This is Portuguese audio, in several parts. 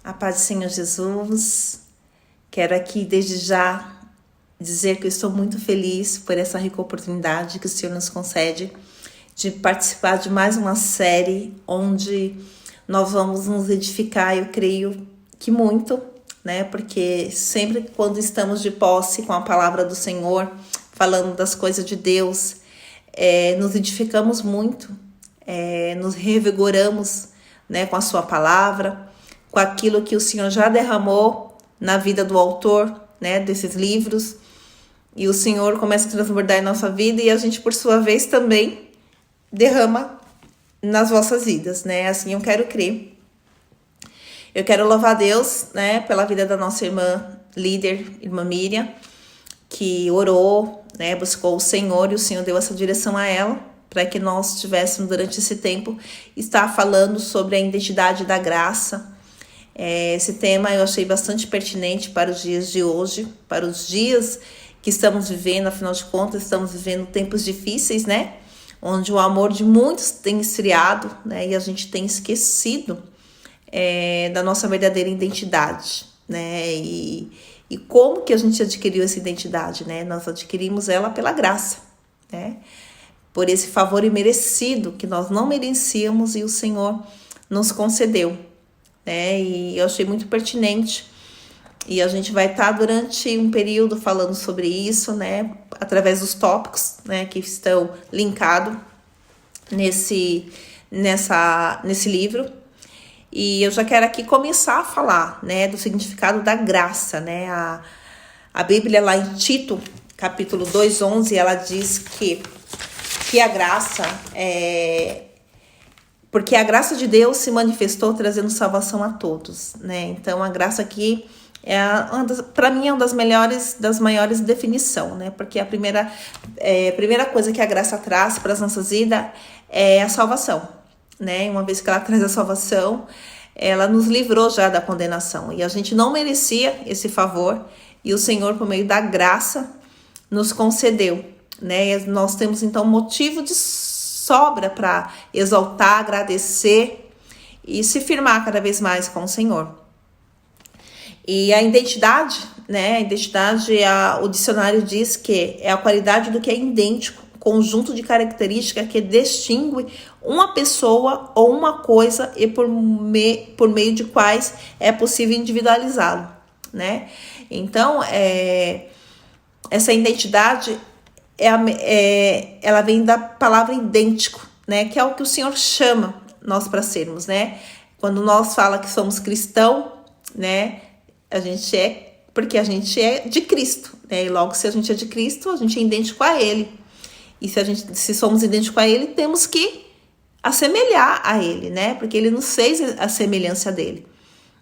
A paz do Senhor Jesus. Quero aqui desde já dizer que eu estou muito feliz por essa rica oportunidade que o Senhor nos concede de participar de mais uma série onde nós vamos nos edificar, eu creio que muito, né? Porque sempre quando estamos de posse com a palavra do Senhor, falando das coisas de Deus, nos edificamos muito, nos revigoramos, né, com a sua palavra, com aquilo que o Senhor já derramou na vida do autor, né, desses livros, e o Senhor começa a transbordar em nossa vida e a gente, por sua vez, também derrama nas vossas vidas, né? Assim eu quero crer. Eu quero louvar a Deus, né, pela vida da nossa irmã líder, irmã Miriam, que orou, né, buscou o Senhor e o Senhor deu essa direção a ela, para que nós tivéssemos durante esse tempo estar falando sobre a identidade da graça. Esse tema eu achei bastante pertinente para os dias de hoje, para os dias que estamos vivendo, afinal de contas estamos vivendo tempos difíceis, né? Onde o amor de muitos tem esfriado, né? E a gente tem esquecido da nossa verdadeira identidade, né? E como que a gente adquiriu essa identidade, né? Nós adquirimos ela pela graça, né? Por esse favor imerecido que nós não merecíamos e o Senhor nos concedeu, né? E eu achei muito pertinente. E a gente vai estar durante um período falando sobre isso, né? Através dos tópicos, né, que estão linkados nesse livro. E eu já quero aqui começar a falar, né, do significado da graça, né? A Bíblia lá em Tito, capítulo 2:11, ela diz que a graça porque a graça de Deus se manifestou trazendo salvação a todos, né? Então a graça aqui para mim é uma das maiores definições, né? Porque a primeira coisa que a graça traz para as nossas vidas é a salvação, né? Uma vez que ela traz a salvação, ela nos livrou já da condenação e a gente não merecia esse favor e o Senhor, por meio da graça, nos concedeu, né? E nós temos então motivo de sobra para exaltar, agradecer e se firmar cada vez mais com o Senhor. E a identidade, né? A identidade, o dicionário diz que é a qualidade do que é idêntico, conjunto de características que distingue uma pessoa ou uma coisa e por meio de quais é possível individualizá-lo, né? Então, essa identidade ela vem da palavra idêntico, né? Que é o que o Senhor chama nós para sermos, né? Quando nós fala que somos cristão, né? A gente porque a gente é de Cristo, né? E logo, se a gente é de Cristo, a gente é idêntico a Ele. E se somos idênticos a Ele, temos que assemelhar a Ele, né? Porque Ele nos fez a semelhança dele.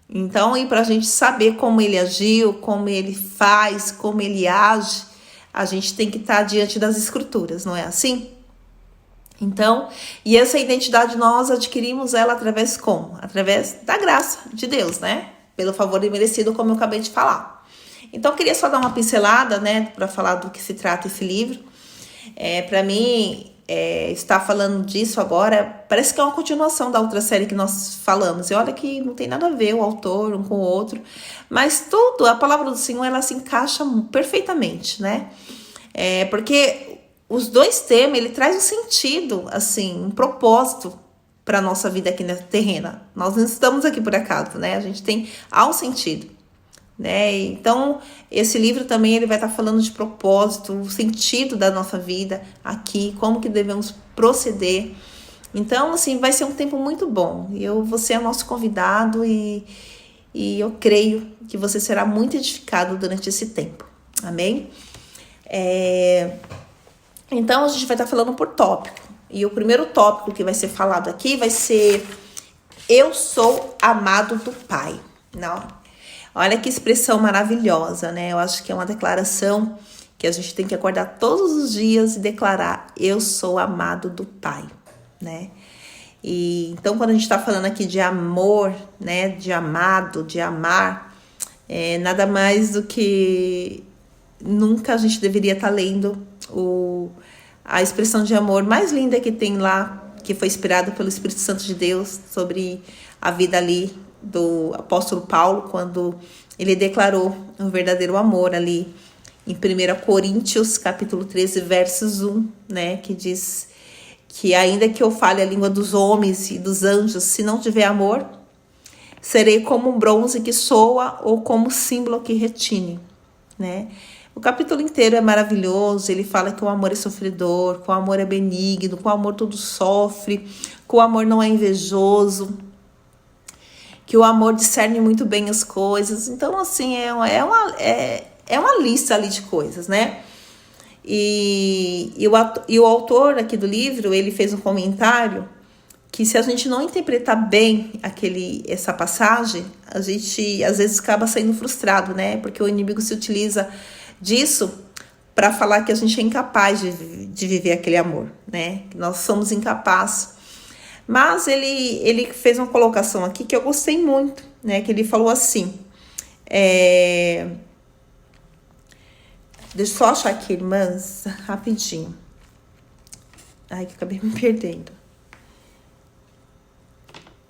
Então, e para a gente saber como Ele agiu, como Ele faz, como Ele age, a gente tem que estar diante das Escrituras, não é assim? Então, e essa identidade nós adquirimos ela através como? Através da graça de Deus, né? Pelo favor imerecido, como eu acabei de falar. Então, eu queria só dar uma pincelada, né? Para falar do que se trata esse livro. Para mim, estar falando disso agora, parece que é uma continuação da outra série que nós falamos. E olha que não tem nada a ver o autor um com o outro. Mas tudo, a palavra do Senhor, ela se encaixa perfeitamente, né? Porque os dois temas, ele traz um sentido, assim, um propósito para a nossa vida aqui na terrena. Nós não estamos aqui por acaso, né? A gente há um sentido, né? Então, esse livro também ele vai estar falando de propósito, o sentido da nossa vida aqui, como que devemos proceder. Então, assim, vai ser um tempo muito bom. Você é nosso convidado e eu creio que você será muito edificado durante esse tempo. Amém? Então, a gente vai estar falando por tópico. E o primeiro tópico que vai ser falado aqui vai ser: eu sou amado do Pai. Não? Olha que expressão maravilhosa, né? Eu acho que é uma declaração que a gente tem que acordar todos os dias e declarar: eu sou amado do Pai, né? E então, quando a gente está falando aqui de amor, né? De amado, de amar, nada mais do que nunca a gente deveria estar lendo a expressão de amor mais linda que tem lá, que foi inspirada pelo Espírito Santo de Deus sobre a vida ali do apóstolo Paulo, quando ele declarou o verdadeiro amor ali em 1 Coríntios, capítulo 13, versos 1, né, que diz que ainda que eu fale a língua dos homens e dos anjos, se não tiver amor, serei como um bronze que soa ou como símbolo que retine, né? O capítulo inteiro é maravilhoso, ele fala que o amor é sofredor, que o amor é benigno, que o amor tudo sofre, que o amor não é invejoso, que o amor discerne muito bem as coisas. Então, assim, é uma lista ali de coisas, né? E o autor aqui do livro, ele fez um comentário que se a gente não interpretar bem essa passagem, a gente às vezes acaba saindo frustrado, né? Porque o inimigo se utiliza disso para falar que a gente é incapaz de viver aquele amor, né? Que nós somos incapazes. Mas ele fez uma colocação aqui que eu gostei muito, né? Que ele falou assim, deixa eu só achar aqui, irmãs, rapidinho. Ai, que acabei me perdendo.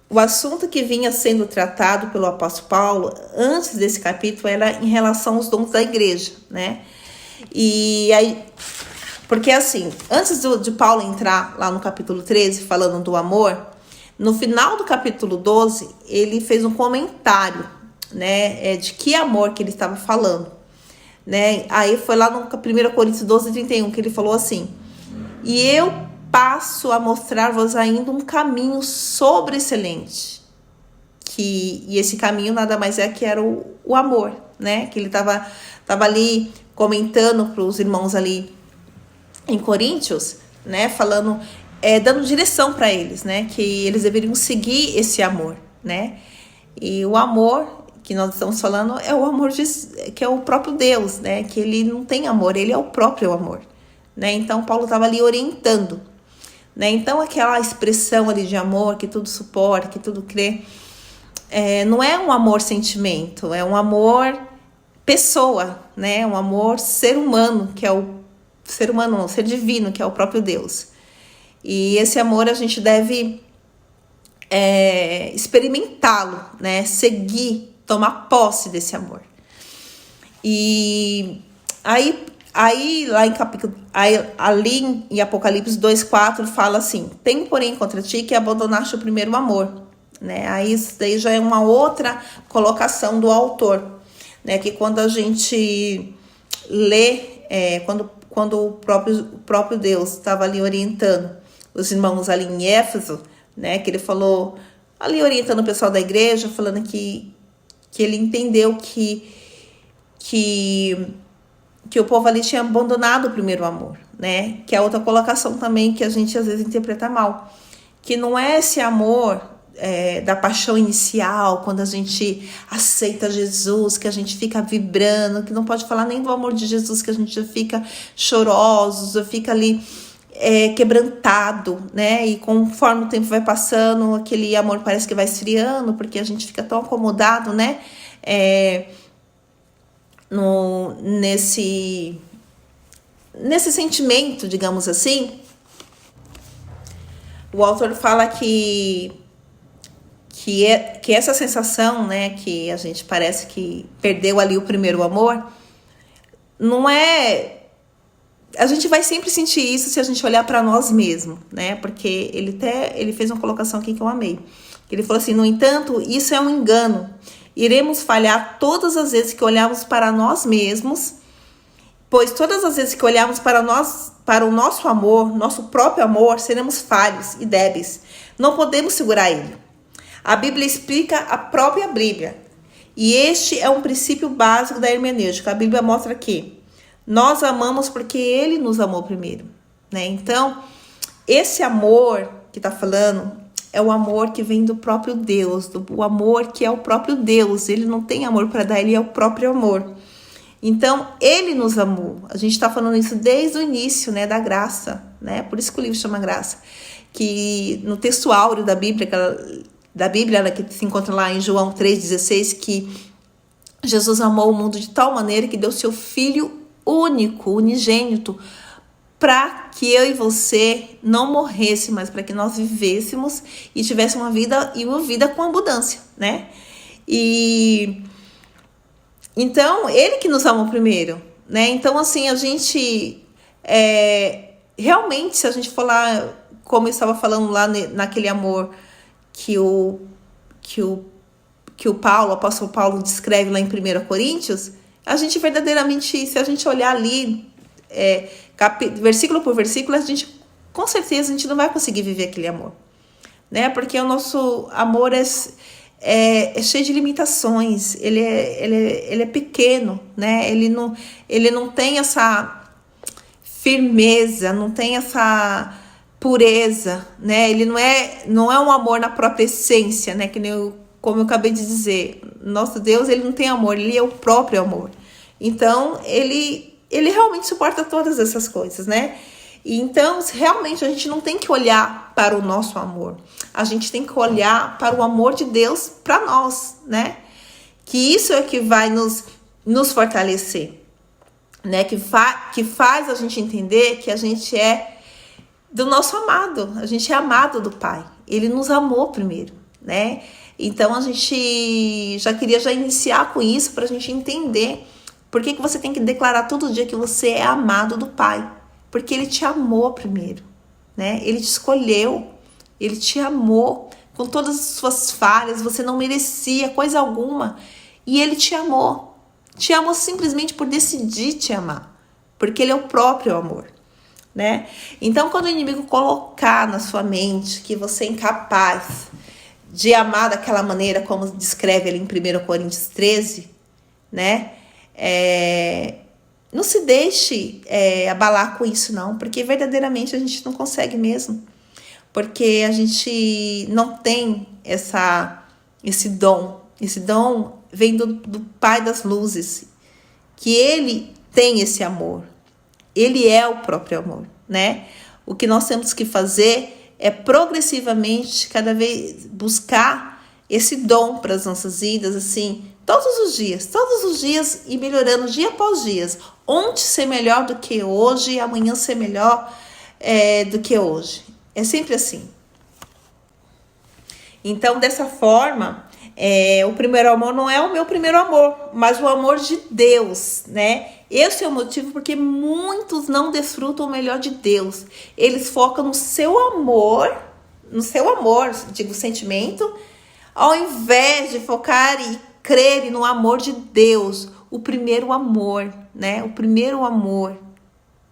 O assunto que vinha sendo tratado pelo apóstolo Paulo antes desse capítulo era em relação aos dons da igreja, né? E aí, porque assim, antes de Paulo entrar lá no capítulo 13, falando do amor, no final do capítulo 12, ele fez um comentário, né, de que amor que ele estava falando, né? Aí foi lá no 1 Coríntios 12, 31, que ele falou assim: e eu passo a mostrar-vos ainda um caminho sobreexcelente. E esse caminho nada mais é que era o amor, né? Que ele estava ali comentando para os irmãos ali em Coríntios, né? Falando, dando direção para eles, né? Que eles deveriam seguir esse amor, né? E o amor que nós estamos falando é o amor que é o próprio Deus, né? Que ele não tem amor, ele é o próprio amor, né? Então Paulo estava ali orientando, né? Então aquela expressão ali de amor, que tudo suporta, que tudo crê, não é um amor sentimento, é um amor pessoa, né? Um amor ser humano, que é o ser humano, não, ser divino, que é o próprio Deus. E esse amor a gente deve experimentá-lo, né? Seguir, tomar posse desse amor. E aí lá em capítulo, ali em Apocalipse 2:4 fala assim: tem porém contra ti que abandonaste o primeiro amor, né? Aí isso daí já é uma outra colocação do autor, né? Que quando a gente lê, quando o próprio Deus estava ali orientando os irmãos ali em Éfeso, né? Que ele falou ali orientando o pessoal da igreja, falando que ele entendeu que o povo ali tinha abandonado o primeiro amor, né? Que é outra colocação também que a gente às vezes interpreta mal. Que não é esse amor da paixão inicial, quando a gente aceita Jesus, que a gente fica vibrando, que não pode falar nem do amor de Jesus, que a gente já fica choroso, já fica ali quebrantado, né? E conforme o tempo vai passando, aquele amor parece que vai esfriando, porque a gente fica tão acomodado, né? Nesse sentimento, digamos assim. O autor fala que essa sensação, né, que a gente parece que perdeu ali o primeiro amor, não é... A gente vai sempre sentir isso se a gente olhar para nós mesmos, né? Porque ele fez uma colocação aqui que eu amei. Ele falou assim: no entanto, isso é um engano. Iremos falhar todas as vezes que olharmos para nós mesmos, pois todas as vezes que olharmos para o nosso amor, nosso próprio amor, seremos falhos e débeis. Não podemos segurar ele. A Bíblia explica a própria Bíblia. E este é um princípio básico da hermenêutica. A Bíblia mostra que nós amamos porque ele nos amou primeiro, né? Então, esse amor que está falando é o amor que vem do próprio Deus, o amor que é o próprio Deus. Ele não tem amor para dar, ele é o próprio amor. Então, ele nos amou. A gente está falando isso desde o início, né, da graça, né? Por isso que o livro chama Graça. Que no texto áureo da Bíblia, que se encontra lá em João 3,16, que Jesus amou o mundo de tal maneira que deu seu Filho único, unigênito, para que eu e você não morresse, mas para que nós vivêssemos e tivéssemos uma vida com abundância, né? E então, ele que nos amou primeiro, né? Então, assim, a gente realmente, se a gente for lá, como eu estava falando lá naquele amor que o Paulo, o apóstolo Paulo descreve lá em 1 Coríntios, a gente verdadeiramente, se a gente olhar ali, versículo por versículo, com certeza a gente não vai conseguir viver aquele amor, né? Porque o nosso amor é cheio de limitações, ele é pequeno, né? Ele não tem essa firmeza, não tem essa pureza, né? Ele não é um amor na própria essência, né? Como eu acabei de dizer, nosso Deus, ele não tem amor, ele é o próprio amor. Então, ele realmente suporta todas essas coisas, né? Então, realmente, a gente não tem que olhar para o nosso amor. A gente tem que olhar para o amor de Deus para nós, né? Que isso é que vai nos fortalecer, né? Que faz a gente entender que a gente é do nosso amado. A gente é amado do Pai. Ele nos amou primeiro, né? Então, a gente queria iniciar com isso para a gente entender por que você tem que declarar todo dia que você é amado do Pai. Porque Ele te amou primeiro, né? Ele te escolheu, Ele te amou com todas as suas falhas, você não merecia coisa alguma. E Ele te amou simplesmente por decidir te amar, porque Ele é o próprio amor, né? Então, quando o inimigo colocar na sua mente que você é incapaz de amar daquela maneira como descreve ali em 1 Coríntios 13, né? Não se deixe abalar com isso, não, porque verdadeiramente a gente não consegue mesmo, porque a gente não tem esse dom. Esse dom vem do Pai das Luzes, que Ele tem esse amor, Ele é o próprio amor, né? O que nós temos que fazer é progressivamente, cada vez, buscar esse dom para as nossas vidas, assim, todos os dias e melhorando dia após dia. Ontem ser melhor do que hoje, amanhã ser melhor do que hoje. É sempre assim. Então, dessa forma, o primeiro amor não é o meu primeiro amor, mas o amor de Deus, né? Esse é o motivo porque muitos não desfrutam o melhor de Deus. Eles focam no seu amor, digo, sentimento, ao invés de focar e crer no amor de Deus, o primeiro amor, né? O primeiro amor.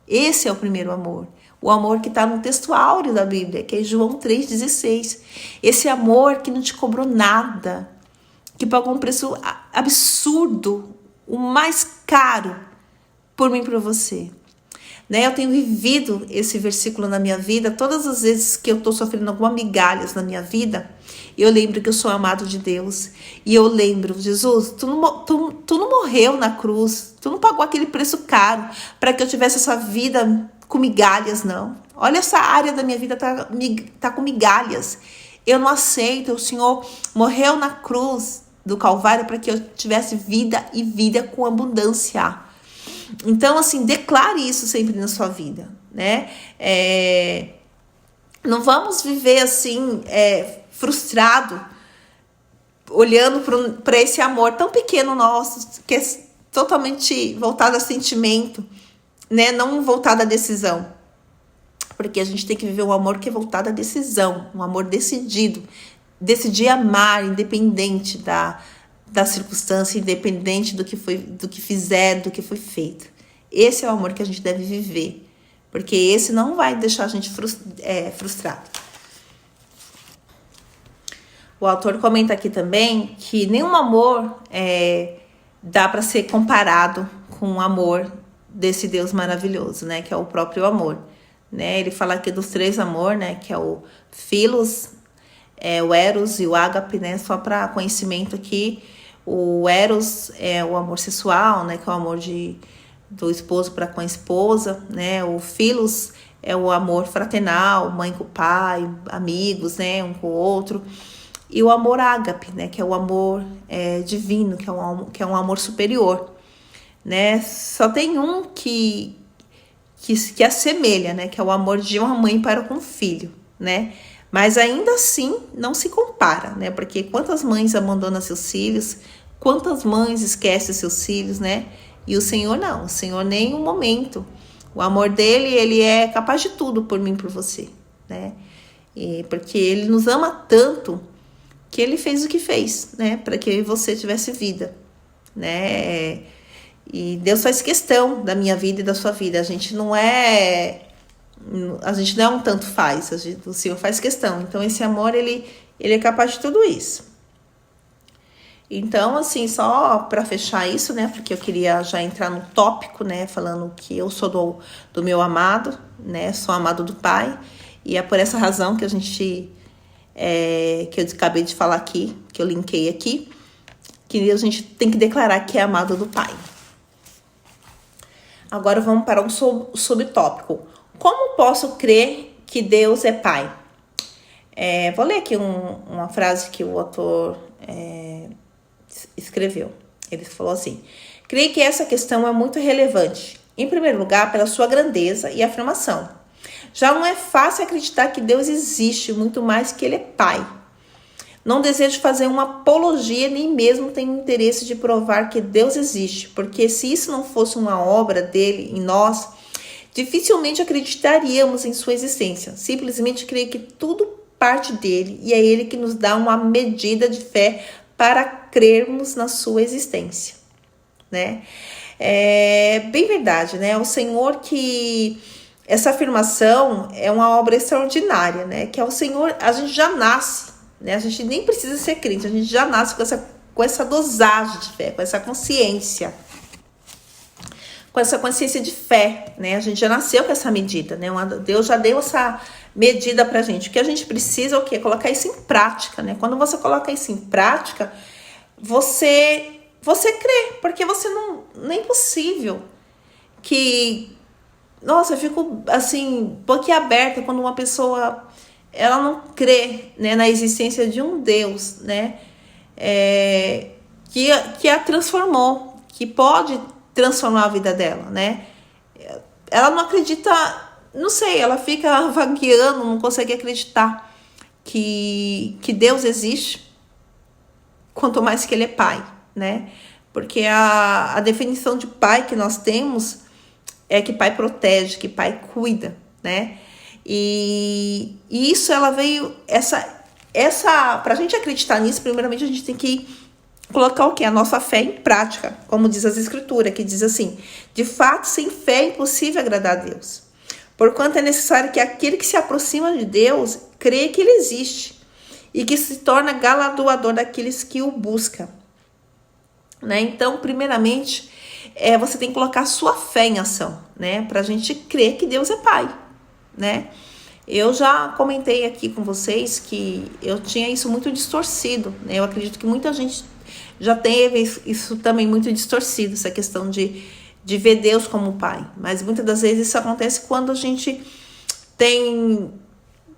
Esse é o primeiro amor. O amor que está no texto áureo da Bíblia, que é João 3,16. Esse amor que não te cobrou nada, que pagou um preço absurdo, o mais caro, por mim e por você. Né? Eu tenho vivido esse versículo na minha vida. Todas as vezes que eu estou sofrendo alguma migalhas na minha vida, eu lembro que eu sou amado de Deus. E eu lembro, Jesus, tu não morreu na cruz, tu não pagou aquele preço caro para que eu tivesse essa vida com migalhas, não. Olha, essa área da minha vida tá com migalhas. Eu não aceito. O Senhor morreu na cruz do Calvário para que eu tivesse vida e vida com abundância. Então, assim, declare isso sempre na sua vida, né? Não vamos viver assim, frustrado, olhando para esse amor tão pequeno nosso, que é totalmente voltado a sentimento, né? Não voltado à decisão. Porque a gente tem que viver um amor que é voltado à decisão, um amor decidido. Decidir amar, independente da circunstância, independente do que fizeram, do que foi feito. Esse é o amor que a gente deve viver, porque esse não vai deixar a gente frustrado. O autor comenta aqui também que nenhum amor dá para ser comparado com o amor desse Deus maravilhoso, né, que é o próprio amor. Né? Ele fala aqui dos 3 amores, né, que é o Philos, o Eros e o Ágape, né? Só para conhecimento aqui, o Eros é o amor sexual, né? Que é o amor do esposo para com a esposa, né? O Philos é o amor fraternal, mãe com o pai, amigos, né? Um com o outro. E o amor Ágape, né? Que é o amor divino, que é um amor superior, né? Só tem um que assemelha, né? Que é o amor de uma mãe para com o filho, né? Mas ainda assim não se compara, né? Porque quantas mães abandonam seus filhos, quantas mães esquecem seus filhos, né? E o Senhor não, o Senhor nem um momento. O amor dele, ele é capaz de tudo por mim, por você, né? E porque ele nos ama tanto que ele fez o que fez, né? Para que eu e você tivesse vida, né? E Deus faz questão da minha vida e da sua vida. A gente não é um tanto faz, o Senhor faz questão. Então esse amor, ele é capaz de tudo isso. Então, assim, só para fechar isso, né, porque eu queria já entrar no tópico, né, falando que eu sou do meu amado, né, sou amado do Pai, e é por essa razão que que eu acabei de falar aqui, que eu linkei aqui, que a gente tem que declarar que é amado do Pai. Agora vamos para um subtópico. Como posso crer que Deus é Pai? Vou ler aqui uma frase que o autor escreveu. Ele falou assim: creio que essa questão é muito relevante. Em primeiro lugar, pela sua grandeza e afirmação. Já não é fácil acreditar que Deus existe, muito mais que Ele é Pai. Não desejo fazer uma apologia, nem mesmo tenho interesse de provar que Deus existe, porque se isso não fosse uma obra dele em nós, dificilmente acreditaríamos em sua existência. Simplesmente creio que tudo parte dele e é ele que nos dá uma medida de fé para crermos na sua existência, né? É bem verdade, né? O Senhor que... Essa afirmação é uma obra extraordinária, né? Que é o Senhor, a gente já nasce, né? A gente nem precisa ser crente, a gente já nasce com essa dosagem de fé, com essa consciência. Com essa consciência de fé, né? A gente já nasceu com essa medida, né? Deus já deu essa medida pra gente. O que a gente precisa é o quê? Colocar isso em prática, né? Quando você coloca isso em prática, você crê, porque você não é impossível que... Nossa, eu fico assim, boquiaberta quando uma pessoa ela não crê, né, na existência de um Deus, né? Que a transformou, que pode transformar a vida dela, né? Ela não acredita, não sei, ela fica vagueando, não consegue acreditar que Deus existe, quanto mais que Ele é Pai, né? Porque a definição de Pai que nós temos é que Pai protege, que Pai cuida, né? E isso, ela veio, pra gente acreditar nisso, primeiramente a gente tem que colocar o quê? A nossa fé em prática, como diz as Escrituras, que diz assim: de fato, sem fé é impossível agradar a Deus. Porquanto é necessário que aquele que se aproxima de Deus creia que Ele existe e que se torna galardoador daqueles que o buscam, né? Então, primeiramente, você tem que colocar a sua fé em ação, né? Pra gente crer que Deus é Pai, né? Eu já comentei aqui com vocês que eu tinha isso muito distorcido, né? Eu acredito que muita gente já teve isso também muito distorcido, essa questão de ver Deus como Pai. Mas muitas das vezes isso acontece quando a gente tem,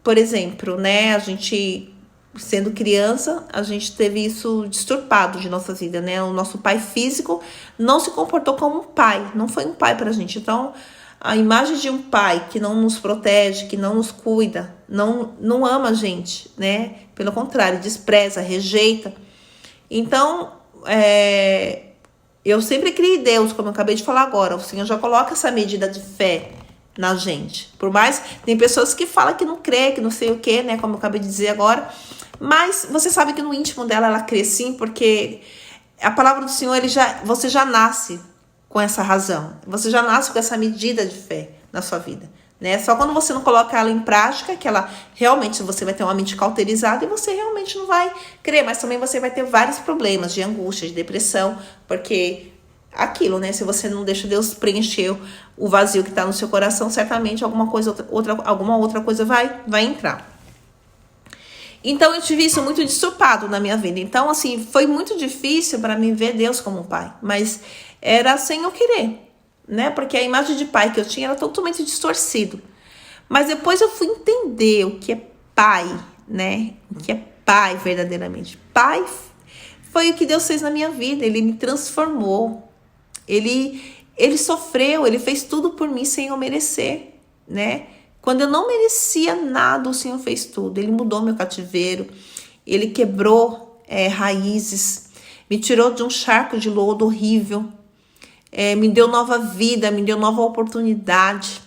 por exemplo, né? A gente, sendo criança, a gente teve isso disturpado de nossa vida, né? O nosso pai físico não se comportou como um pai, não foi um pai pra gente. Então, a imagem de um pai que não nos protege, que não nos cuida, não ama a gente, né? Pelo contrário, despreza, rejeita. Então, eu sempre criei em Deus, como eu acabei de falar agora. O Senhor já coloca essa medida de fé na gente. Por mais, tem pessoas que falam que não crê, que não sei o que, né? Como eu acabei de dizer agora. Mas você sabe que no íntimo dela, ela crê sim, porque a palavra do Senhor, você já nasce com essa razão. Você já nasce com essa medida de fé na sua vida, né? Só quando você não coloca ela em prática, que ela realmente, você vai ter uma mente cauterizada e você realmente não vai crer. Mas também você vai ter vários problemas de angústia, de depressão, porque aquilo, né? Se você não deixa Deus preencher o vazio que está no seu coração, certamente alguma outra coisa vai entrar. Então, eu tive isso muito disturpado na minha vida. Então, assim, foi muito difícil para mim ver Deus como um pai. Mas era sem eu querer, né? Porque a imagem de pai que eu tinha era totalmente distorcido. Mas depois eu fui entender o que é pai, né? O que é pai verdadeiramente. Pai foi o que Deus fez na minha vida. Ele me transformou. Ele sofreu, ele fez tudo por mim sem eu merecer, né? Quando eu não merecia nada, o Senhor fez tudo. Ele mudou meu cativeiro, Ele quebrou raízes, me tirou de um charco de lodo horrível, me deu nova vida, me deu nova oportunidade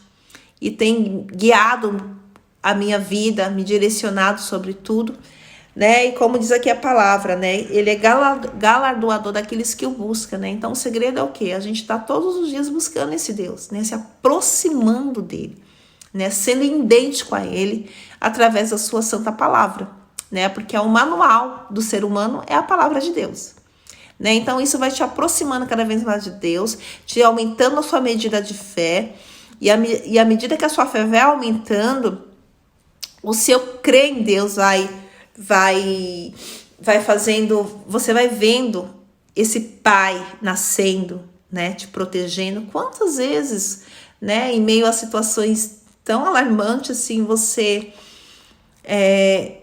e tem guiado a minha vida, me direcionado sobre tudo, né? E como diz aqui a palavra, né? Ele é galardoador daqueles que o buscam, né? Então o segredo é o quê? A gente está todos os dias buscando esse Deus, né? Se aproximando dele, né? Sendo idêntico a ele através da sua santa palavra, né? Porque o manual do ser humano é a palavra de Deus, né? Então isso vai te aproximando cada vez mais de Deus, te aumentando a sua medida de fé, e à medida que a sua fé vai aumentando, o seu crer em Deus vai fazendo, você vai vendo esse Pai nascendo, né, te protegendo. Quantas vezes, né, em meio a situações tão alarmantes assim, você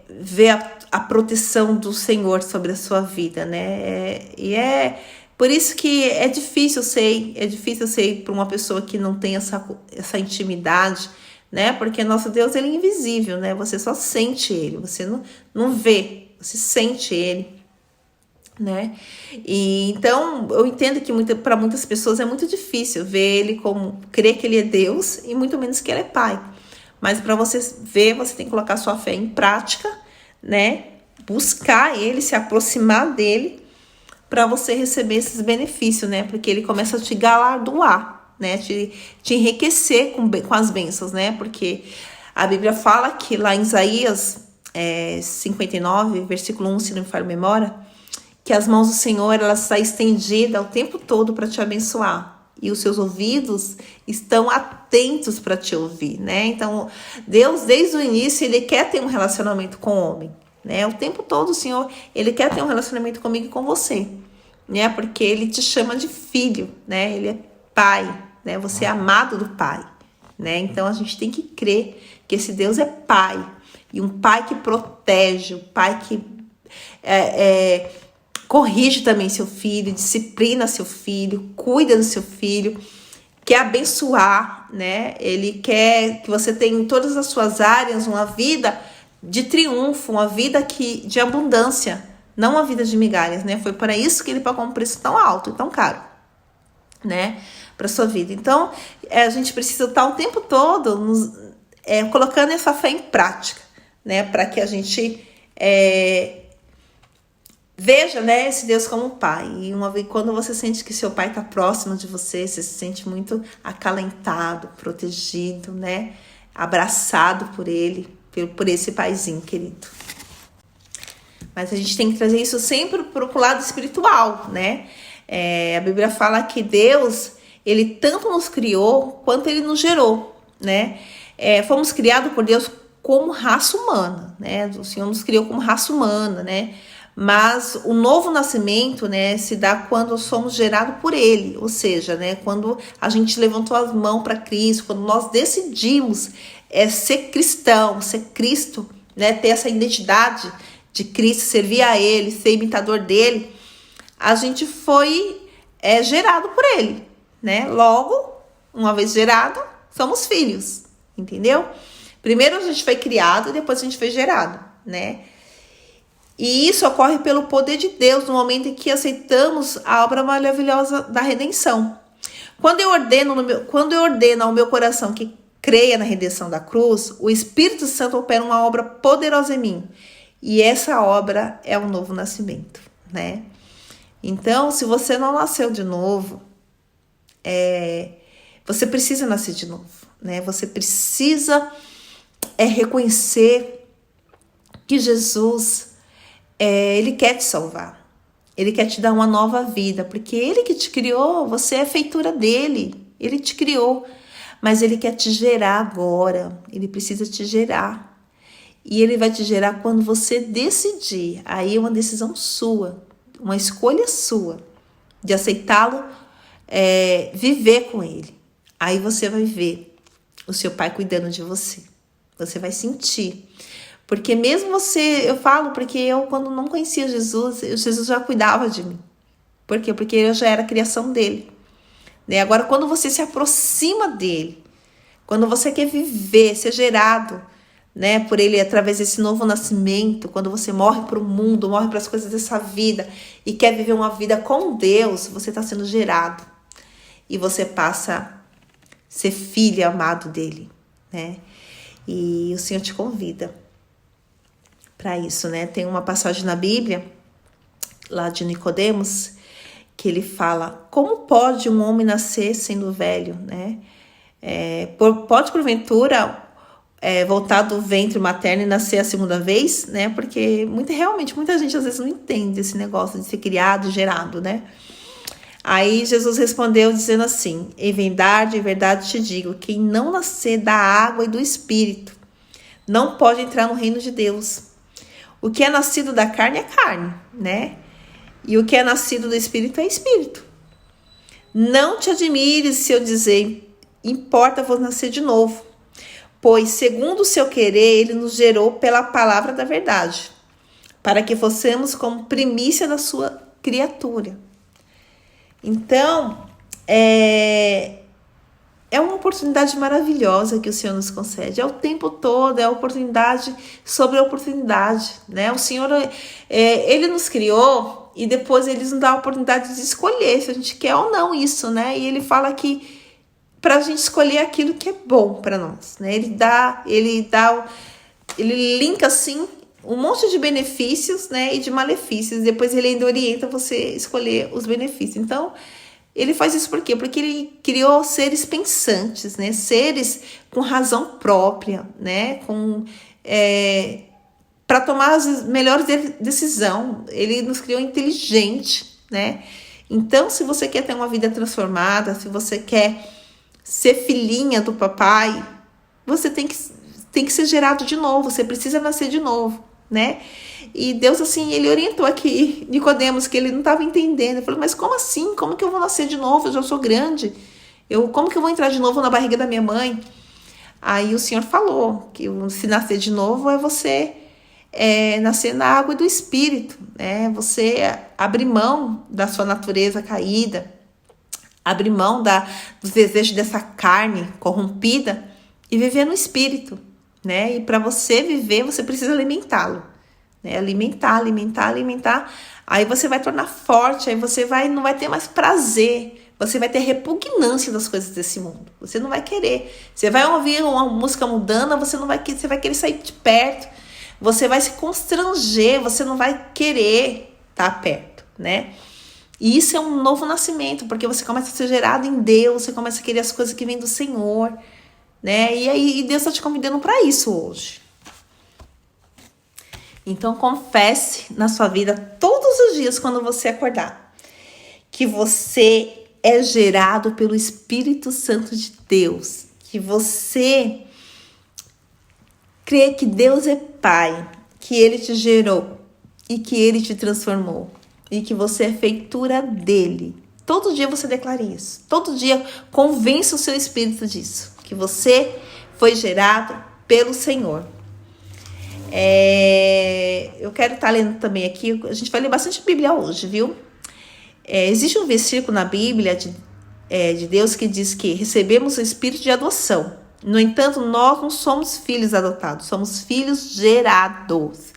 vê a proteção do Senhor sobre a sua vida, né? E é por isso que é difícil, eu sei, para uma pessoa que não tem essa intimidade, né? Porque nosso Deus, ele é invisível, né? Você só sente ele, você não vê, você sente ele, né? E então eu entendo que para muitas pessoas é muito difícil ver ele como crer que ele é Deus e muito menos que ele é Pai. Mas para você ver, você tem que colocar sua fé em prática, né? Buscar ele, se aproximar dele, para você receber esses benefícios, né? Porque ele começa a te galardoar, né? Te enriquecer com as bênçãos, né? Porque a Bíblia fala que lá em Isaías 59, versículo 1, se não me falha a memória, que as mãos do Senhor, ela está estendida o tempo todo para te abençoar. E os seus ouvidos estão atentos para te ouvir, né? Então, Deus, desde o início, ele quer ter um relacionamento com o homem, né? O tempo todo o Senhor, ele quer ter um relacionamento comigo e com você, né? Porque ele te chama de filho, né? Ele é pai, né? Você é amado do pai, né? Então, a gente tem que crer que esse Deus é pai. E um pai que protege, um pai que corrige também seu filho, disciplina seu filho, cuida do seu filho, quer abençoar, né? Ele quer que você tenha em todas as suas áreas uma vida de triunfo, uma vida de abundância, não uma vida de migalhas, né? Foi para isso que ele pagou um preço tão alto e tão caro, né? Para sua vida. Então, a gente precisa estar o tempo todo colocando essa fé em prática, né? Para que a gente veja, né, esse Deus como um pai. E uma vez quando você sente que seu pai está próximo de você, você se sente muito acalentado, protegido, né? Abraçado por ele, por esse paizinho querido. Mas a gente tem que trazer isso sempre para o lado espiritual, né? A Bíblia fala que Deus, ele tanto nos criou quanto ele nos gerou, né? Fomos criados por Deus como raça humana, né? O Senhor nos criou como raça humana, né? Mas o novo nascimento, né, se dá quando somos gerados por ele, ou seja, né, quando a gente levantou as mãos para Cristo, quando nós decidimos ser cristão, ser Cristo, né, ter essa identidade de Cristo, servir a ele, ser imitador dele, a gente foi gerado por ele, né? Logo, uma vez gerado, somos filhos, entendeu? Primeiro a gente foi criado e depois a gente foi gerado, né? E isso ocorre pelo poder de Deus no momento em que aceitamos a obra maravilhosa da redenção. Quando eu ordeno ao meu coração que creia na redenção da cruz, o Espírito Santo opera uma obra poderosa em mim. E essa obra é o novo nascimento, né? Então, se você não nasceu de novo, você precisa nascer de novo, né? Você precisa reconhecer que Jesus ele quer te salvar, ele quer te dar uma nova vida, porque ele que te criou, você é feitura dele, ele te criou, mas ele quer te gerar agora, ele precisa te gerar, e ele vai te gerar quando você decidir, aí é uma decisão sua, uma escolha sua, de aceitá-lo, viver com ele, aí você vai ver o seu pai cuidando de você, você vai sentir. Porque mesmo eu falo, porque eu quando não conhecia Jesus já cuidava de mim. Por quê? Porque eu já era a criação dele. Né? Agora, quando você se aproxima dele, Quando você quer viver, ser gerado, né, por ele através desse novo nascimento, quando você morre para o mundo, morre para as coisas dessa vida e quer viver uma vida com Deus, você está sendo gerado e você passa a ser filho amado dele, né? E o Senhor te convida para isso, né? Tem uma passagem na Bíblia, lá de Nicodemos, que ele fala: como pode um homem nascer sendo velho, né? Pode porventura voltar do ventre materno e nascer a segunda vez, né? Porque realmente muita gente às vezes não entende esse negócio de ser criado e gerado, né? Aí Jesus respondeu dizendo assim: em verdade te digo, quem não nascer da água e do Espírito não pode entrar no reino de Deus. O que é nascido da carne é carne, né? E o que é nascido do Espírito é Espírito. Não te admires se eu dizer, importa vos nascer de novo. Pois, segundo o seu querer, ele nos gerou pela palavra da verdade, para que fossemos como primícia da sua criatura. Então, é uma oportunidade maravilhosa que o Senhor nos concede. É o tempo todo, é a oportunidade sobre a oportunidade, né? O Senhor, ele nos criou e depois ele nos dá a oportunidade de escolher se a gente quer ou não isso, né? E ele fala que para a gente escolher aquilo que é bom para nós, né? Ele linka assim um monte de benefícios, né, e de malefícios. Depois ele ainda orienta você a escolher os benefícios. Então, ele faz isso por quê? Porque ele criou seres pensantes, né, seres com razão própria, né, para tomar as melhores decisões. Ele nos criou inteligente, né? Então, se você quer ter uma vida transformada, se você quer ser filhinha do papai, você tem que ser gerado de novo, você precisa nascer de novo, né? E Deus, assim, ele orientou aqui Nicodemos, que ele não estava entendendo. Ele falou: mas como assim? Como que eu vou nascer de novo? Eu já sou grande. Como que eu vou entrar de novo na barriga da minha mãe? Aí o Senhor falou que se nascer de novo é você nascer na água do Espírito, né? Você abrir mão da sua natureza caída, abrir mão dos desejos dessa carne corrompida e viver no Espírito, né? E para você viver, você precisa alimentá-lo, né? Alimentar. Aí você vai tornar forte, aí você não vai ter mais prazer, você vai ter repugnância das coisas desse mundo. Você não vai querer. Você vai ouvir uma música mundana, você vai querer sair de perto. Você vai se constranger, você não vai querer estar perto, né? E isso é um novo nascimento, porque você começa a ser gerado em Deus, você começa a querer as coisas que vêm do Senhor, né? E aí Deus está te convidando para isso hoje. Então confesse na sua vida todos os dias quando você acordar que você é gerado pelo Espírito Santo de Deus, que você crê que Deus é Pai, que Ele te gerou e que Ele te transformou e que você é feitura dele. Todo dia você declara isso. Todo dia convença o seu espírito disso, que você foi gerado pelo Senhor. Eu quero estar lendo também aqui, a gente vai ler bastante Bíblia hoje, viu? Existe um versículo na Bíblia de Deus que diz que recebemos o espírito de adoção. No entanto, nós não somos filhos adotados, somos filhos gerados.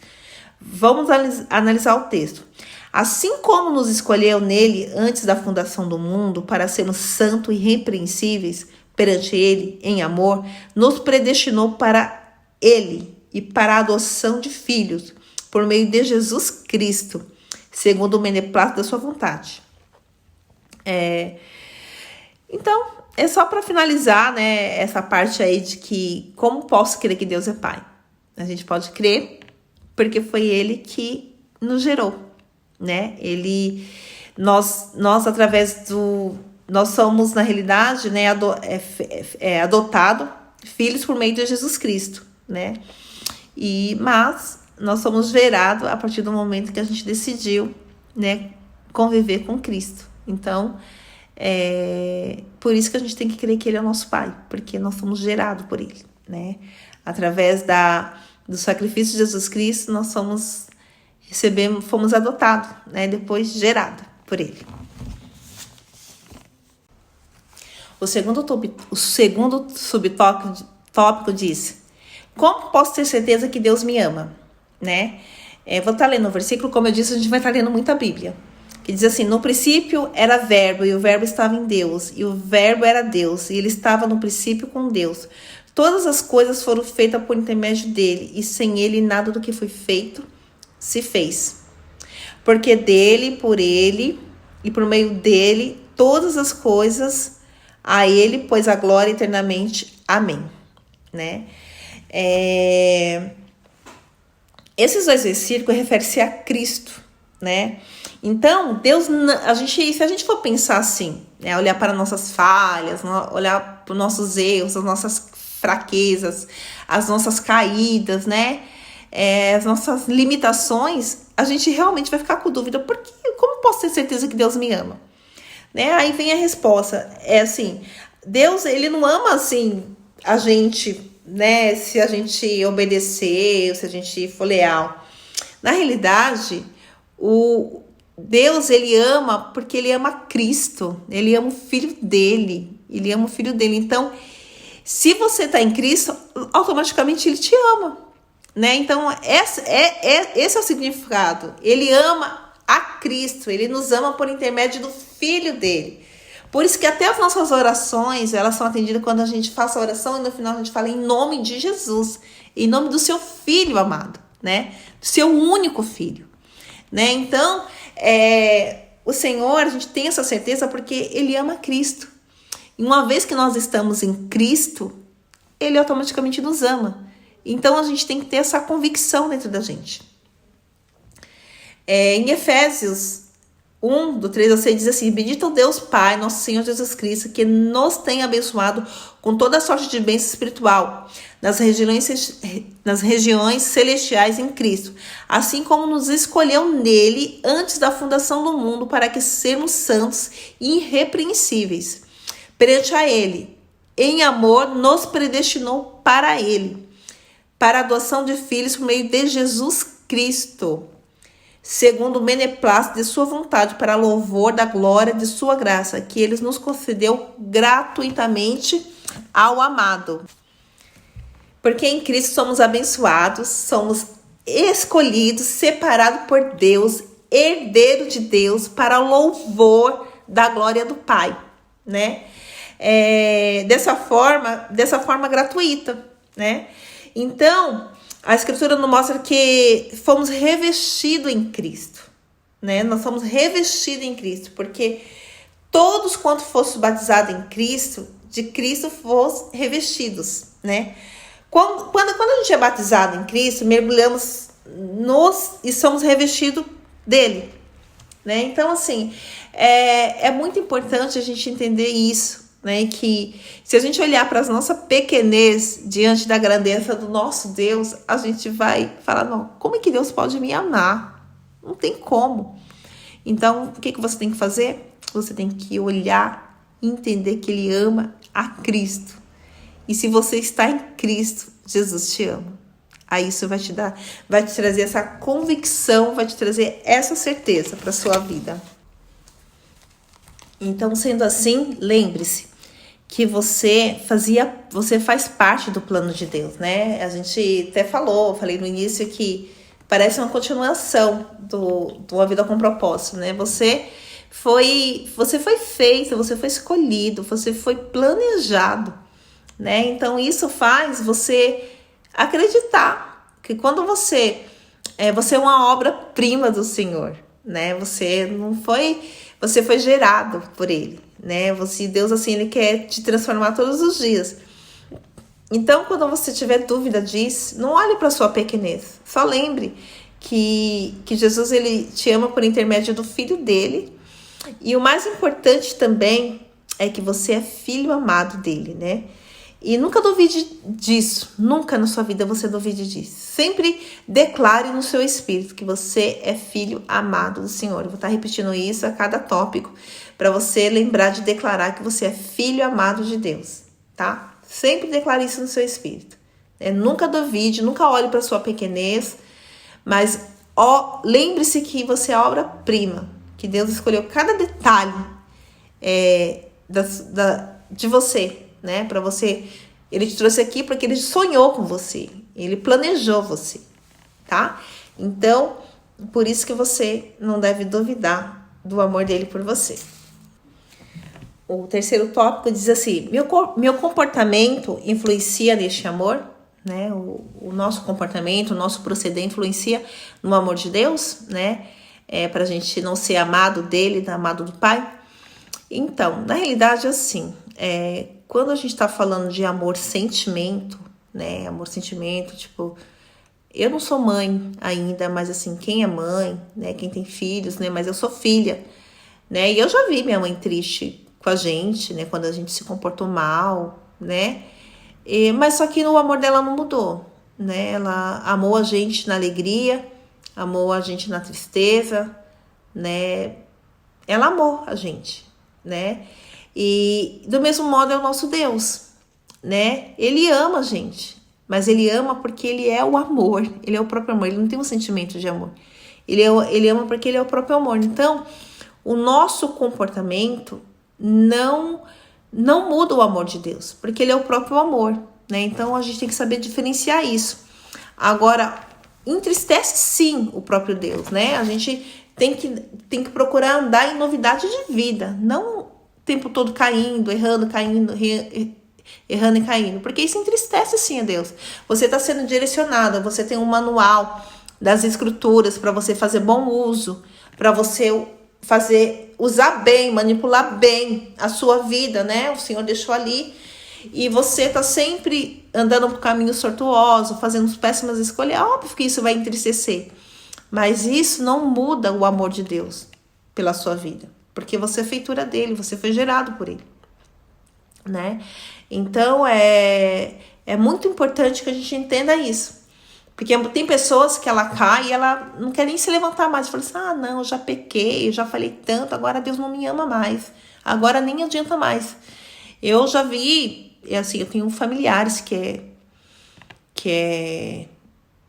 Vamos analisar o texto. Assim como nos escolheu nele antes da fundação do mundo para sermos santos e irrepreensíveis perante ele em amor, nos predestinou para ele e para a adoção de filhos por meio de Jesus Cristo, segundo o beneplácito da sua vontade. Então, é só para finalizar, né, essa parte aí de que como posso crer que Deus é Pai? A gente pode crer porque foi Ele que nos gerou, né? Nós através nós somos na realidade, né, adotado filhos por meio de Jesus Cristo, né? Mas nós somos gerados a partir do momento que a gente decidiu, né, conviver com Cristo. Então, por isso que a gente tem que crer que Ele é o nosso Pai, porque nós somos gerados por Ele, né? Através do sacrifício de Jesus Cristo, nós fomos adotados, né? Depois gerados por Ele. O segundo subtópico diz: como posso ter certeza que Deus me ama? Né? Vou estar lendo o versículo, como eu disse, a gente vai estar lendo muita Bíblia. Que diz assim: no princípio era verbo, e o verbo estava em Deus, e o verbo era Deus, e ele estava no princípio com Deus. Todas as coisas foram feitas por intermédio dele, e sem ele nada do que foi feito se fez. Porque dele, por ele e por meio dele, todas as coisas, a ele, pois a glória eternamente. Amém. Né? Esses dois versículos referem-se a Cristo, né? Então, Deus, se a gente for pensar assim, né, olhar para nossas falhas, olhar para os nossos erros, as nossas fraquezas, as nossas caídas, né, as nossas limitações, a gente realmente vai ficar com dúvida, como posso ter certeza que Deus me ama? Né? Aí vem a resposta, assim, Deus, ele não ama, assim, a gente, né, se a gente obedecer, ou se a gente for leal. Na realidade, Deus, ele ama porque ele ama Cristo, ele ama o Filho dele, Então, se você está em Cristo, automaticamente ele te ama, né? Então, esse é o significado. Ele ama a Cristo, ele nos ama por intermédio do Filho dele. Por isso que até as nossas orações, elas são atendidas quando a gente faz a oração e no final a gente fala em nome de Jesus, em nome do seu Filho amado, né? Do seu único Filho, né? Então, o Senhor, a gente tem essa certeza porque ele ama Cristo. E uma vez que nós estamos em Cristo, ele automaticamente nos ama. Então, a gente tem que ter essa convicção dentro da gente. Em Efésios 1, do 3 ao 6, diz assim: bendito Deus Pai, nosso Senhor Jesus Cristo, que nos tem abençoado com toda sorte de bênção espiritual nas regiões celestiais em Cristo, assim como nos escolheu nele antes da fundação do mundo, para que sermos santos e irrepreensíveis perante a ele. Em amor nos predestinou para ele, para a adoção de filhos por meio de Jesus Cristo, segundo o beneplácito de sua vontade, para louvor da glória de sua graça, que ele nos concedeu gratuitamente ao amado. Porque em Cristo somos abençoados, somos escolhidos, separados por Deus, herdeiro de Deus, para louvor da glória do Pai, né? Dessa forma gratuita, né? Então, a Escritura nos mostra que fomos revestidos em Cristo, né? Nós somos revestidos em Cristo, porque todos quanto fossem batizados em Cristo, de Cristo fossem revestidos, né? Quando a gente é batizado em Cristo, mergulhamos e somos revestidos dele, né? Então, assim, é muito importante a gente entender isso, né? Que se a gente olhar para a nossa pequenez diante da grandeza do nosso Deus, a gente vai falar: não, como é que Deus pode me amar? Não tem como. Então, o que você tem que fazer? Você tem que olhar e entender que ele ama a Cristo. E se você está em Cristo, Jesus te ama. Aí isso vai te trazer essa convicção, vai te trazer essa certeza para a sua vida. Então, sendo assim, lembre-se que você faz parte do plano de Deus, né? A gente até falei no início que parece uma continuação do Uma Vida com Propósito, né? Você foi feito, você foi escolhido, você foi planejado, né? Então isso faz você acreditar que quando você é uma obra-prima do Senhor, né? Você foi gerado por ele, né? Deus, assim, ele quer te transformar todos os dias. Então, quando você tiver dúvida disso, não olhe para sua pequenez. Só lembre que Jesus, ele te ama por intermédio do Filho dele. E o mais importante também é que você é filho amado dele, né? E nunca duvide disso. Nunca na sua vida você duvide disso. Sempre declare no seu espírito que você é filho amado do Senhor. Eu vou estar repetindo isso a cada tópico, para você lembrar de declarar que você é filho amado de Deus, tá? Sempre declare isso no seu espírito. Nunca duvide, nunca olhe para sua pequenez, mas lembre-se que você é obra-prima, que Deus escolheu cada detalhe de você, né? Para você, ele te trouxe aqui porque ele sonhou com você, ele planejou você, tá? Então, por isso que você não deve duvidar do amor dele por você. O terceiro tópico diz assim: meu comportamento influencia neste amor, né? O nosso comportamento, o nosso proceder influencia no amor de Deus, né? Para a gente não ser amado dele, amado do Pai. Então, na realidade, assim, quando a gente está falando de amor-sentimento, né? Amor-sentimento, tipo, eu não sou mãe ainda, mas assim, quem é mãe, né? Quem tem filhos, né? Mas eu sou filha, né? E eu já vi minha mãe triste com a gente, né? Quando a gente se comportou mal, né? Mas só que o amor dela não mudou, né? Ela amou a gente na alegria, amou a gente na tristeza, né? Ela amou a gente, né? E do mesmo modo é o nosso Deus, né? Ele ama a gente, mas ele ama porque ele é o amor, ele é o próprio amor, ele não tem um sentimento de amor. Ele ama porque ele é o próprio amor. Então, o nosso comportamento não muda o amor de Deus, porque ele é o próprio amor, né? Então, a gente tem que saber diferenciar isso. Agora, entristece sim o próprio Deus, né? A gente tem que procurar andar em novidade de vida, não o tempo todo caindo, errando e caindo, porque isso entristece sim a Deus. Você está sendo direcionada, você tem um manual das escrituras para você fazer bom uso, para você usar bem, manipular bem a sua vida, né? O Senhor deixou ali e você tá sempre andando por caminho tortuoso, fazendo péssimas escolhas. É óbvio que isso vai entristecer, mas isso não muda o amor de Deus pela sua vida, porque você é feitura dele, você foi gerado por ele, né? Então é muito importante que a gente entenda isso. Porque tem pessoas que ela cai e ela não quer nem se levantar mais. Fala assim, não, eu já pequei, eu já falei tanto, agora Deus não me ama mais. Agora nem adianta mais. Eu já vi, assim, eu tenho familiares que é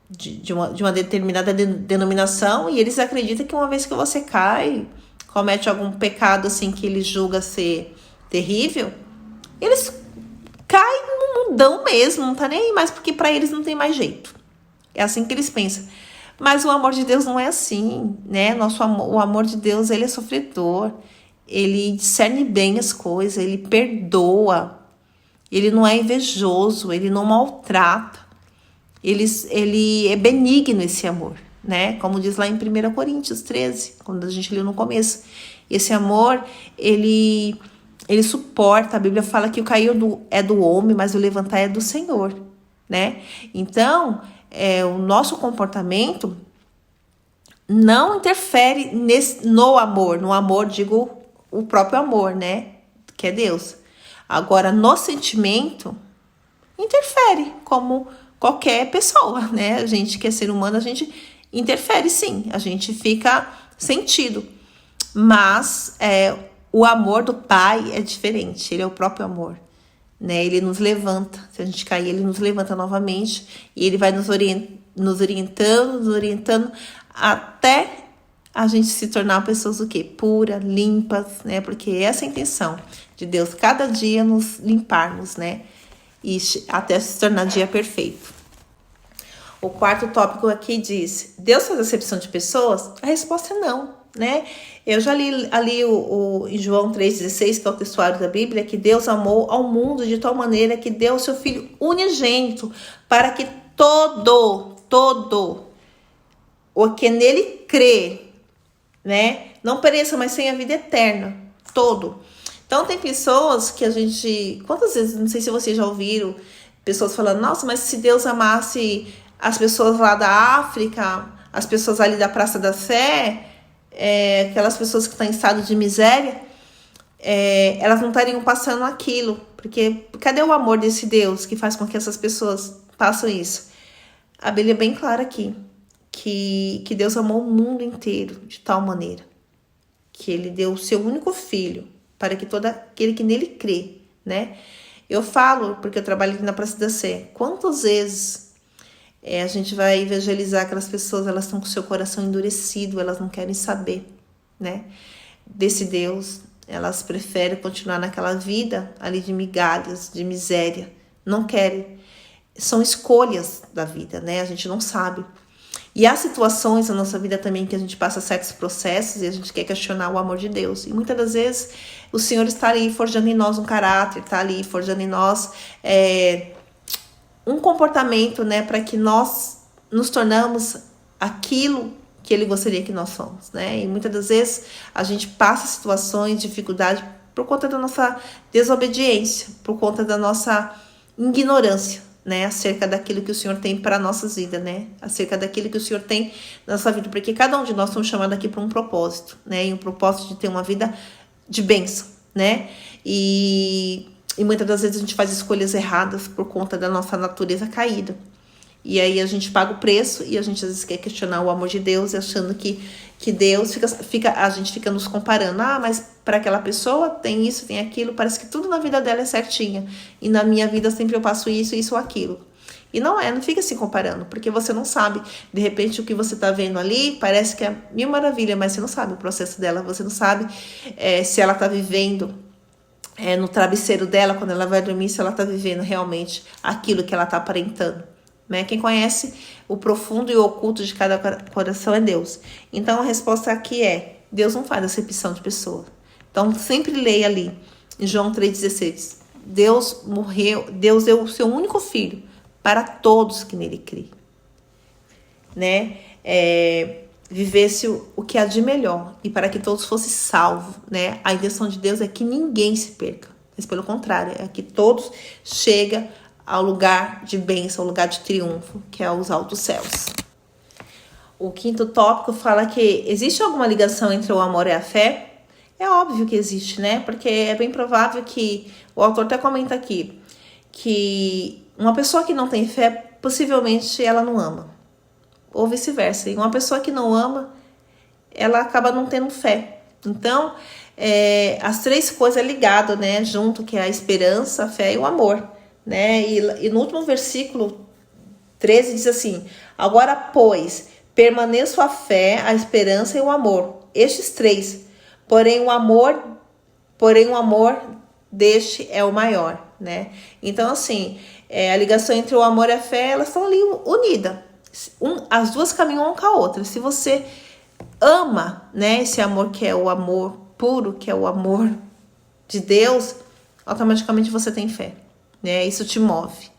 de uma determinada denominação e eles acreditam que uma vez que você cai, comete algum pecado assim que eles julgam ser terrível, eles caem no mundão mesmo, não tá nem aí mais, porque para eles não tem mais jeito. É assim que eles pensam. Mas o amor de Deus não é assim, né? O amor de Deus, ele é sofredor. Ele discerne bem as coisas, ele perdoa. Ele não é invejoso, ele não maltrata. Ele é benigno, esse amor, né? Como diz lá em 1 Coríntios 13, quando a gente leu no começo. Esse amor, ele suporta. A Bíblia fala que o cair é do homem, mas o levantar é do Senhor, né? Então, o nosso comportamento não interfere no amor, digo, o próprio amor, né? Que é Deus. Agora, no sentimento, interfere, como qualquer pessoa, né? A gente que é ser humano, a gente interfere sim, a gente fica sentido. Mas o amor do Pai é diferente, ele é o próprio amor. Né? Ele nos levanta, se a gente cair, ele nos levanta novamente e ele vai nos orientando até a gente se tornar pessoas o quê? Puras, limpas, né? Porque essa é a intenção de Deus, cada dia nos limparmos, né? E até se tornar dia perfeito. O quarto tópico aqui diz: Deus faz acepção de pessoas? A resposta é não, né? Eu já li ali em João 3,16, que é o textuário da Bíblia, que Deus amou ao mundo de tal maneira que deu o seu Filho unigênito para que todo o que nele crê, né, não pereça, mas tenha vida eterna. Todo. Então tem pessoas que a gente... Quantas vezes, não sei se vocês já ouviram, pessoas falando, nossa, mas se Deus amasse as pessoas lá da África, as pessoas ali da Praça da Sé... aquelas pessoas que estão em estado de miséria, elas não estariam passando aquilo, porque cadê o amor desse Deus que faz com que essas pessoas passem isso? A Bíblia é bem clara aqui, que Deus amou o mundo inteiro de tal maneira, que ele deu o seu único filho, para que todo aquele que nele crê, né? Eu falo, porque eu trabalho aqui na Praça da Sé, quantas vezes a gente vai evangelizar aquelas pessoas, elas estão com o seu coração endurecido, elas não querem saber, né, desse Deus. Elas preferem continuar naquela vida ali de migalhas, de miséria. Não querem. São escolhas da vida, né? A gente não sabe. E há situações na nossa vida também que a gente passa certos processos e a gente quer questionar o amor de Deus. E muitas das vezes o Senhor está ali forjando em nós um caráter, está ali forjando em nós um comportamento, né? Para que nós nos tornamos aquilo que Ele gostaria que nós somos, né? E muitas das vezes a gente passa situações, dificuldade por conta da nossa desobediência, por conta da nossa ignorância, né? Acerca daquilo que o Senhor tem para nossas vidas, né? Acerca daquilo que o Senhor tem na nossa vida, porque cada um de nós somos chamados aqui para um propósito, né? E um propósito de ter uma vida de bênção, né? E muitas das vezes a gente faz escolhas erradas por conta da nossa natureza caída. E aí a gente paga o preço e a gente às vezes quer questionar o amor de Deus, achando que Deus a gente fica nos comparando. Ah, mas para aquela pessoa tem isso, tem aquilo, parece que tudo na vida dela é certinha. E na minha vida sempre eu passo isso ou aquilo. E não fica se comparando, porque você não sabe. De repente o que você está vendo ali parece que é mil maravilha, mas você não sabe o processo dela, você não sabe se ela está vivendo no travesseiro dela, quando ela vai dormir, se ela está vivendo realmente aquilo que ela está aparentando. Né? Quem conhece o profundo e o oculto de cada coração é Deus. Então a resposta aqui é: Deus não faz acepção de pessoa. Então sempre leia ali em João 3,16: Deus deu o seu único filho para todos que nele crêem, né? Vivesse o que há de melhor e para que todos fossem salvos, né? A intenção de Deus é que ninguém se perca, mas pelo contrário, é que todos cheguem ao lugar de bênção, ao lugar de triunfo, que é os altos céus. O quinto tópico fala que existe alguma ligação entre o amor e a fé? É óbvio que existe, né? Porque é bem provável que, o autor até comenta aqui, que uma pessoa que não tem fé, possivelmente ela não ama. Ou vice-versa. E uma pessoa que não ama, ela acaba não tendo fé. Então, as três coisas ligadas, né? Junto, que é a esperança, a fé e o amor. Né? E no último versículo 13 diz assim: agora, pois, permaneçam a fé, a esperança e o amor, estes três, porém o amor deste é o maior, né? Então, assim, a ligação entre o amor e a fé, elas estão ali unidas, as duas caminham uma com a outra. Se você ama, né, esse amor que é o amor puro, que é o amor de Deus, automaticamente você tem fé. Né? Isso te move,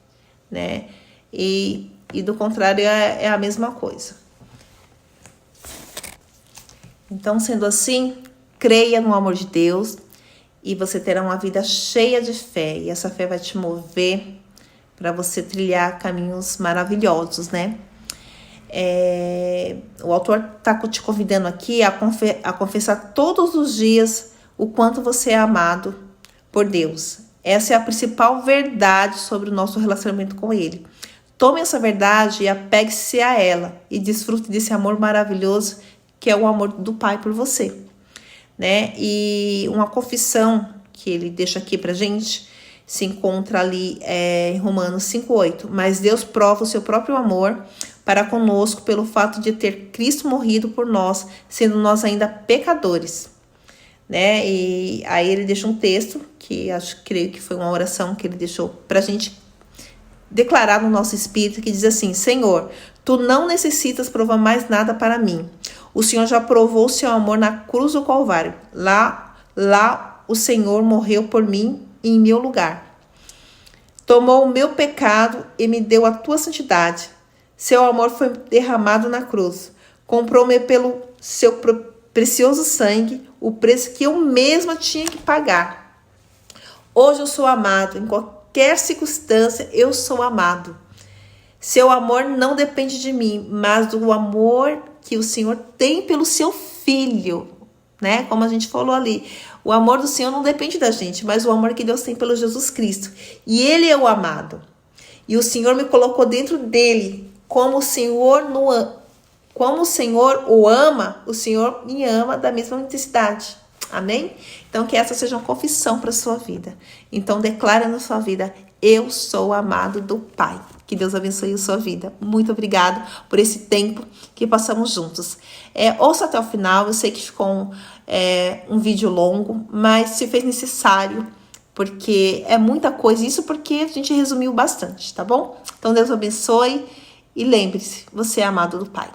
né? E do contrário é a mesma coisa. Então, sendo assim, creia no amor de Deus e você terá uma vida cheia de fé. E essa fé vai te mover para você trilhar caminhos maravilhosos, né? O autor está te convidando aqui a confessar todos os dias o quanto você é amado por Deus. Essa é a principal verdade sobre o nosso relacionamento com Ele. Tome essa verdade e apegue-se a ela e desfrute desse amor maravilhoso que é o amor do Pai por você, né? E uma confissão que ele deixa aqui pra gente se encontra ali em Romanos 5,8. Mas Deus prova o seu próprio amor para conosco pelo fato de ter Cristo morrido por nós, sendo nós ainda pecadores. Né? E aí ele deixa um texto que creio que foi uma oração que ele deixou pra gente declarar no nosso espírito, que diz assim: Senhor, tu não necessitas provar mais nada para mim. O Senhor já provou o seu amor na cruz do Calvário. Lá o Senhor morreu por mim em meu lugar. Tomou o meu pecado e me deu a tua santidade. Seu amor foi derramado na cruz. Comprou-me pelo seu precioso sangue, o preço que eu mesma tinha que pagar. Hoje eu sou amado, em qualquer circunstância eu sou amado. Seu amor não depende de mim, mas do amor que o Senhor tem pelo seu Filho, né? Como a gente falou ali, o amor do Senhor não depende da gente, mas o amor que Deus tem pelo Jesus Cristo. E Ele é o amado. E o Senhor me colocou dentro dele, como o Senhor o ama, o Senhor me ama da mesma intensidade. Amém? Então, que essa seja uma confissão para a sua vida. Então, declare na sua vida: eu sou amado do Pai. Que Deus abençoe a sua vida. Muito obrigado por esse tempo que passamos juntos. Ouça até o final, eu sei que ficou um vídeo longo, mas se fez necessário, porque é muita coisa, isso porque a gente resumiu bastante, tá bom? Então Deus abençoe e lembre-se, você é amado do Pai.